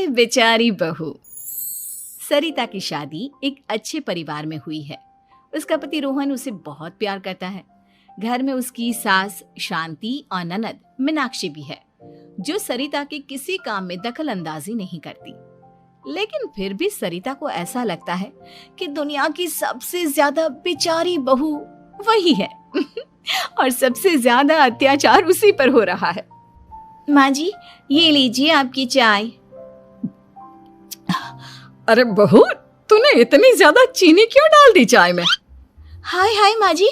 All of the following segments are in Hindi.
बेचारी बहू। सरिता की शादी एक अच्छे परिवार में हुई है। उसका पति रोहन उसे बहुत प्यार करता है। घर में उसकी सास शांति और ननद मीनाक्षी भी है, जो सरिता के किसी काम में दखल अंदाजी नहीं करती। लेकिन फिर भी सरिता को ऐसा लगता है कि दुनिया की सबसे ज्यादा बेचारी बहू वही है और सबसे ज्यादा अत्याचार उसी पर हो रहा है। माँ जी, ये लीजिए आपकी चाय। अरे बहू, तूने इतनी ज्यादा चीनी क्यों डाल दी चाय में? हाय हाय माँ जी,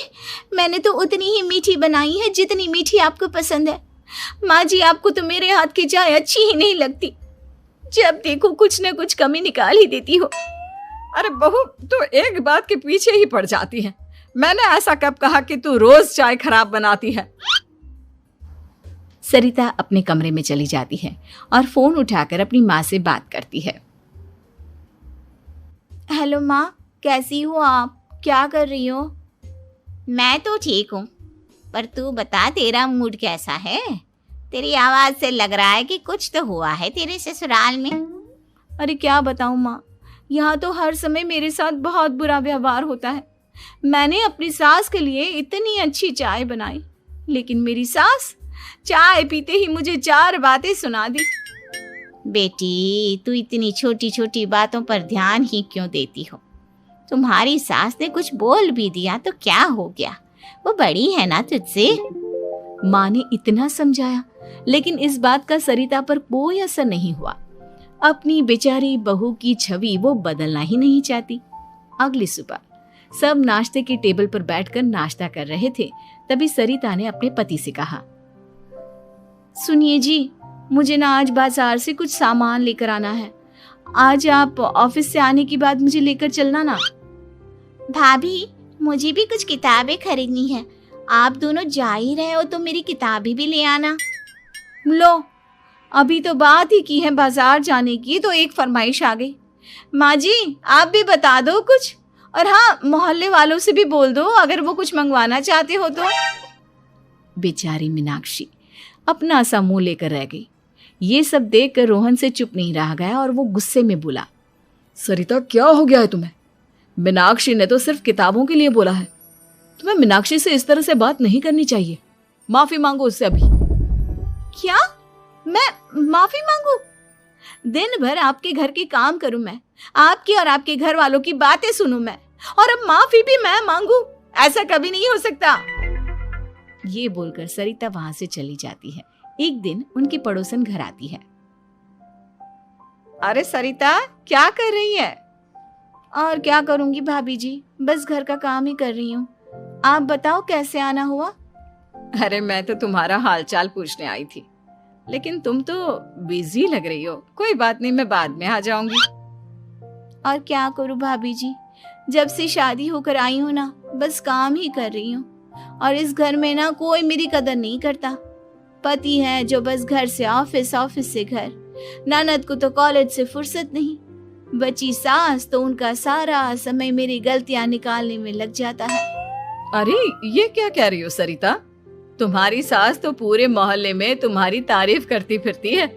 मैंने तो उतनी ही मीठी बनाई है जितनी मीठी आपको पसंद है। माँ जी, आपको तो मेरे हाथ की चाय अच्छी ही नहीं लगती। जब देखो कुछ न कुछ कमी निकाल ही देती हो। अरे बहू, तू एक बात के पीछे ही पड़ जाती है। मैंने ऐसा कब कहा कि तू रोज चाय खराब बनाती है? सरिता अपने कमरे में चली जाती है और फोन उठाकर अपनी माँ से बात करती है। हेलो माँ, कैसी हो आप? क्या कर रही हो? मैं तो ठीक हूँ, पर तू बता, तेरा मूड कैसा है? तेरी आवाज से लग रहा है कि कुछ तो हुआ है तेरे ससुराल में। अरे क्या बताऊँ माँ, यहाँ तो हर समय मेरे साथ बहुत बुरा व्यवहार होता है। मैंने अपनी सास के लिए इतनी अच्छी चाय बनाई, लेकिन मेरी सास चाय पीते ही मुझे 4 बातें सुना दी। बेटी, तू इतनी छोटी छोटी बातों पर ध्यान ही क्यों देती हो? तुम्हारी सास ने कुछ बोल भी दिया तो क्या हो गया, वो बड़ी है ना तुझसे। माँ ने इतना समझाया, लेकिन इस बात का सरिता पर कोई असर नहीं हुआ। अपनी बेचारी बहू की छवि वो बदलना ही नहीं चाहती। अगली सुबह सब नाश्ते की टेबल पर बैठकर नाश्ता कर रहे थे, तभी सरिता ने अपने पति से कहा, सुनिए जी, मुझे ना आज बाजार से कुछ सामान लेकर आना है। आज आप ऑफिस से आने के बाद मुझे लेकर चलना ना। भाभी, मुझे भी कुछ किताबें खरीदनी है। आप दोनों जा ही रहे हो तो मेरी किताबें भी ले आना। लो, अभी तो बात ही की है बाजार जाने की तो एक फरमाइश आ गई। माँ जी, आप भी बता दो कुछ, और हाँ, मोहल्ले वालों से भी बोल दो अगर वो कुछ मंगवाना चाहते हो तो। बेचारी मीनाक्षी अपना सा मुंह लेकर रह गई। ये सब देखकर रोहन से चुप नहीं रह गया और वो गुस्से में बोला, सरिता, क्या हो गया है तुम्हें? मीनाक्षी ने तो सिर्फ किताबों के लिए बोला है। तुम्हें मीनाक्षी से इस तरह से बात नहीं करनी चाहिए। माफी मांगो उससे अभी। क्या? मैं माफी मांगू? दिन भर आपके घर के काम करूं मैं, आपकी और आपके घर वालों की बातें सुनूं मैं, और अब माफी भी मैं मांगू? ऐसा कभी नहीं हो सकता। ये बोलकर सरिता वहां से चली जाती है। एक दिन उनकी पड़ोसन घर आती है। अरे सरिता, क्या कर रही है? और क्या करूंगी भाभी जी, बस घर का काम ही कर रही हूँ। आप बताओ कैसे आना हुआ? अरे मैं तो तुम्हारा हालचाल पूछने आई थी, लेकिन तुम तो बिजी लग रही हो। कोई बात नहीं, मैं बाद में आ जाऊंगी। और क्या करूं भाभी जी, जब से शादी होकर आई हूँ ना, बस काम ही कर रही हूँ। और इस घर में ना कोई मेरी कदर नहीं करता। पति है जो बस घर से ऑफिस, ऑफिस से घर। ननद को तो कॉलेज से फुर्सत नहीं। बची सास तो उनका सारा समय मेरी गलतियां निकालने में लग जाता है। अरे ये क्या कह रही हो सरिता? तुम्हारी सास तो पूरे मोहल्ले में तुम्हारी तारीफ करती फिरती है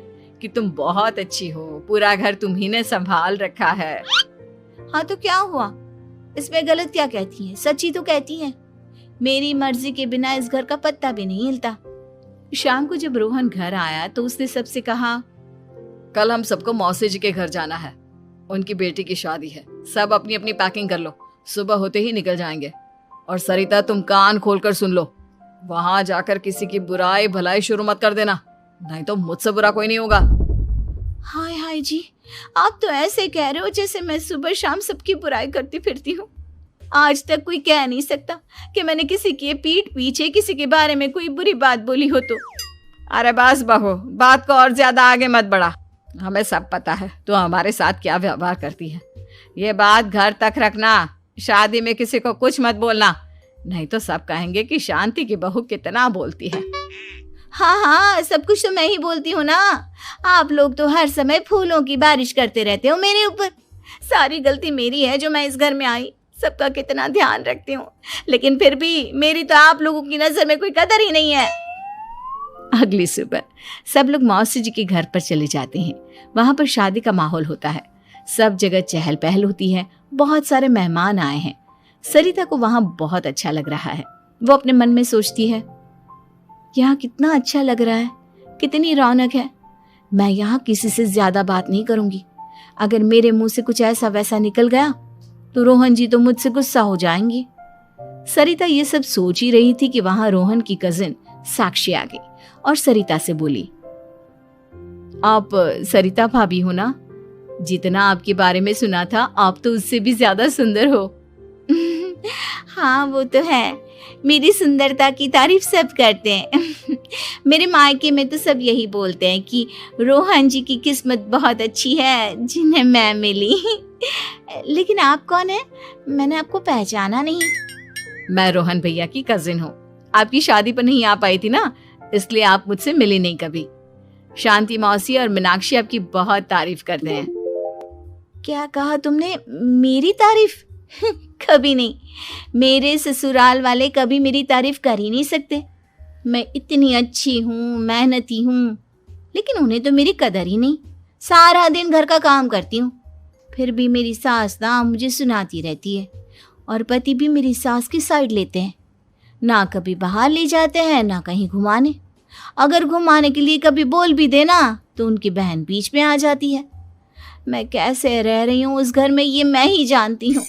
कि तुम बहुत अच्छी हो, पूरा घर तुम्ही ने संभाल रखा है। हाँ तो क्या हुआ, इसमें गलत क्या कहती है? सच्ची तो कहती है। मेरी मर्जी के बिना इस घर का पत्ता भी नहीं हिलता। शाम को जब रोहन घर आया तो उसने सबसे कहा, कल हम सबको मौसी जी के घर जाना है। उनकी बेटी की शादी है। सब अपनी अपनी पैकिंग कर लो, सुबह होते ही निकल जाएंगे। और सरिता, तुम कान खोलकर सुन लो, वहां जाकर किसी की बुराई भलाई शुरू मत कर देना, नहीं तो मुझसे बुरा कोई नहीं होगा। हाय हाय जी, आप तो ऐसे कह रहे हो जैसे मैं सुबह शाम सबकी बुराई करती फिरती हूँ। आज तक कोई कह नहीं सकता कि मैंने किसी की पीठ पीछे किसी के बारे में कोई बुरी बात बोली हो तो। अरे बस बहू, बात को और ज्यादा आगे मत बढ़ा। हमें सब पता है तो हमारे साथ क्या व्यवहार करती है। ये बात घर तक रखना, शादी में किसी को कुछ मत बोलना, नहीं तो सब कहेंगे कि शांति की बहू कितना बोलती है। हाँ हाँ, सब कुछ तो मैं ही बोलती हूँ ना। आप लोग तो हर समय फूलों की बारिश करते रहते हो मेरे ऊपर। सारी गलती मेरी है जो मैं इस घर में आई। सबका कितना ध्यान रखती हूँ, लेकिन फिर भी मेरी तो आप लोगों की नजर में कोई कदर ही नहीं है। अगली सुबह सब लोग मौसी जी के घर पर चले जाते हैं। वहां पर शादी का माहौल होता है, सब जगह चहल पहल होती है, बहुत सारे मेहमान आए हैं। सरिता को वहां बहुत अच्छा लग रहा है। वो अपने मन में सोचती है, यहाँ कितना अच्छा लग रहा है, कितनी रौनक है। मैं यहाँ किसी से ज्यादा बात नहीं करूंगी। अगर मेरे मुंह से कुछ ऐसा वैसा निकल गया तो रोहन जी तो मुझसे गुस्सा हो जाएंगी। सरिता ये सब सोच ही रही थी कि वहां रोहन की कजिन साक्षी आ गई और सरिता से बोली, आप सरिता भाभी हो ना? जितना आपके बारे में सुना था आप तो उससे भी ज्यादा सुंदर हो। हाँ वो तो है, मेरी सुंदरता की तारीफ सब करते हैं। मेरे मायके में तो सब यही बोलते हैं कि रोहन जी की किस्मत बहुत अच्छी है जिन्हें मैं मिली। लेकिन आप कौन है? मैंने आपको पहचाना नहीं। मैं रोहन भैया की कजिन हूँ। आपकी शादी पर नहीं आ पाई थी ना, इसलिए आप मुझसे मिली नहीं कभी। शांति मौसी और मीनाक्षी आपकी बहुत तारीफ करते हैं। क्या कहा तुमने? मेरी तारीफ? कभी नहीं। मेरे ससुराल वाले कभी मेरी तारीफ कर ही नहीं सकते। मैं इतनी अच्छी हूँ, मेहनती हूँ, लेकिन उन्हें तो मेरी कदर ही नहीं। सारा दिन घर का काम करती हूँ, फिर भी मेरी सास ना मुझे सुनाती रहती है और पति भी मेरी सास की साइड लेते हैं। ना कभी बाहर ले जाते हैं, ना कहीं घुमाने। अगर घुमाने के लिए कभी बोल भी देना तो उनकी बहन बीच में आ जाती है। मैं कैसे रह रही हूँ उस घर में ये मैं ही जानती हूँ।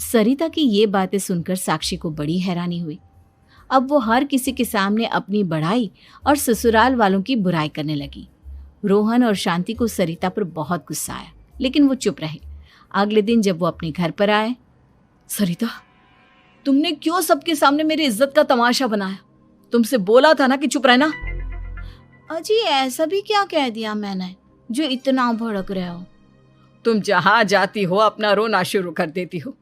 सरिता की ये बातें सुनकर साक्षी को बड़ी हैरानी हुई। अब वो हर किसी के सामने अपनी बढ़ाई और ससुराल वालों की बुराई करने लगी। रोहन और शांति को सरिता पर बहुत गुस्सा आया, लेकिन वो चुप रहे। अगले दिन जब वो अपने घर पर आए, सरिता, तुमने क्यों सबके सामने मेरी इज्जत का तमाशा बनाया? तुमसे बोला था ना कि चुप रहना। अजी ऐसा भी क्या कह दिया मैंने जो इतना भड़क रहे हो? तुम जहां जाती हो अपना रोना शुरू कर देती हो,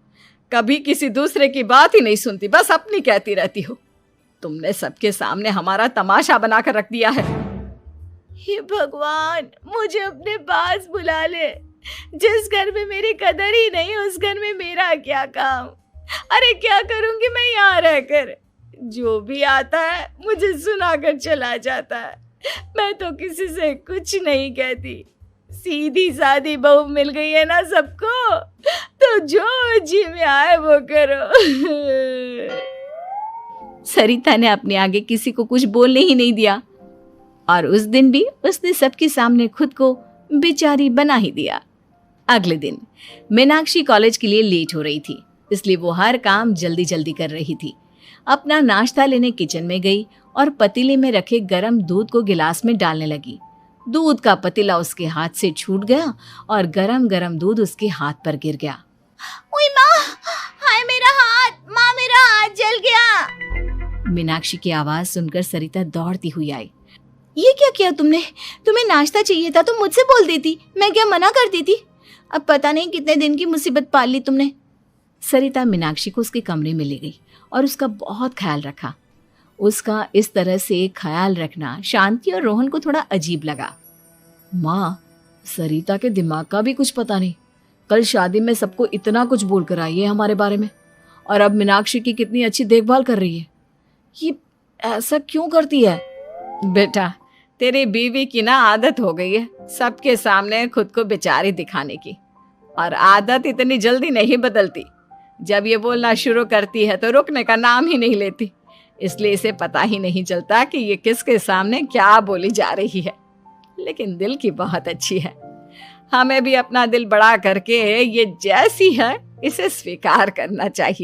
कभी किसी दूसरे की बात ही नहीं सुनती, बस अपनी कहती रहती हो। तुमने सबके सामने हमारा तमाशा बनाकर रख दिया है। हे भगवान, मुझे अपने पास बुला ले। जिस घर में मेरी कदर ही नहीं उस घर में मेरा क्या काम? अरे क्या करूंगी मैं यहाँ रहकर? जो भी आता है मुझे सुनाकर चला जाता है। मैं तो किसी से कुछ नहीं कहती। सीधी सादी बहू मिल गई है ना सबको, तो जो जी में आए वो करो। सरिता ने अपने आगे किसी को कुछ बोलने ही नहीं दिया और उस दिन भी उसने सबके सामने खुद को बेचारी बना ही दिया। अगले दिन मीनाक्षी कॉलेज के लिए लेट हो रही थी, इसलिए वो हर काम जल्दी जल्दी कर रही थी। अपना नाश्ता लेने किचन में गई और पतीले में रखे गरम दूध को गिलास में डालने लगी। दूध का पतीला उसके हाथ से छूट गया और गरम गरम दूध उसके हाथ पर गिर गया। ओए माँ, हाय मेरा हाथ, माँ मेरा हाथ जल गया। मीनाक्षी की आवाज सुनकर सरिता दौड़ती हुई आई। ये क्या किया तुमने? तुम्हें नाश्ता चाहिए था तो मुझसे बोल देती, मैं क्या मना करती थी? अब पता नहीं कितने दिन की मुसीबत पाल ली तुमने। सरिता मीनाक्षी को उसके कमरे में ले गई और उसका बहुत ख्याल रखा। उसका इस तरह से ख्याल रखना शांति और रोहन को थोड़ा अजीब लगा। माँ, सरिता के दिमाग का भी कुछ पता नहीं। कल शादी में सबको इतना कुछ बोल कर आई है हमारे बारे में, और अब मीनाक्षी की कितनी अच्छी देखभाल कर रही है। ये ऐसा क्यों करती है? बेटा, तेरी बीवी की ना आदत हो गई है सबके सामने खुद को बेचारी दिखाने की, और आदत इतनी जल्दी नहीं बदलती। जब ये बोलना शुरू करती है तो रुकने का नाम ही नहीं लेती, इसलिए इसे पता ही नहीं चलता कि ये किसके सामने क्या बोली जा रही है। लेकिन दिल की बहुत अच्छी है। हमें भी अपना दिल बड़ा करके ये जैसी है इसे स्वीकार करना चाहिए।